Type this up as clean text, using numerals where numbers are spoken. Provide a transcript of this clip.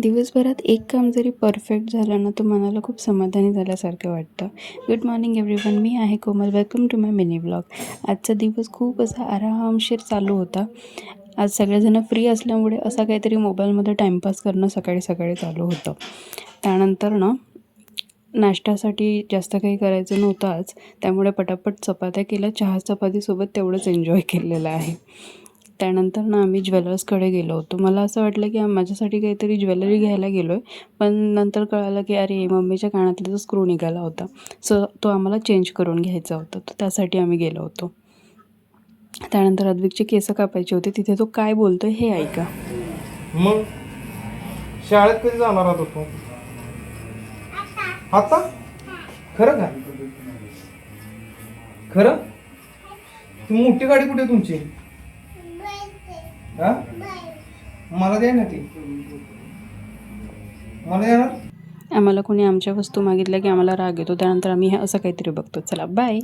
दिवसभरात एक काम जरी परफेक्ट झालं ना, तर मनाला खूप समाधानी झाल्यासारखं वाटतं. गुड मॉर्निंग एव्हरीवन, मी आहे Komal. Welcome to my mini blog. आजचा दिवस खूप असा आरामशीर चालू होता. आज सगळेजण फ्री असल्यामुळे असा काहीतरी मोबाईलमध्ये टाईमपास करणं सकाळी सकाळी चालू होतं. त्यानंतर ना नाश्त्यासाठी जास्त काही करायचं नव्हतं आज, त्यामुळे पटापट चपात्या केल्या. चहा चपातीसोबत तेवढंच एन्जॉय केलेलं आहे. त्यानंतर ना आम्ही ज्वेलर्सकडे गेलो होतो. मला असं वाटलं की माझ्यासाठी काहीतरी ज्वेलरी घ्यायला गेलो आहे, पण नंतर कळालं की अरे मम्मीच्या कानातला जो स्क्रू निघाला होता, सो तो आम्हाला चेंज करून घ्यायचा होता. तर त्यासाठी आम्ही गेलो होतो. त्यानंतर अद्विकचे केस कापायचे होते. तिथे तो काय बोलतोय हे ऐका. मग शाळेत कधी जाणार आहोत तू? आता खरं का? खरं? ती मोठी गाडी कुठे आहे तुमची? हा? मला द्या ना ती. मला देणार? आम्हाला कोणी आमच्या वस्तू मागितल्या की आम्हाला राग येतो. त्यानंतर आम्ही हे असं काहीतरी बघतो. चला बाय.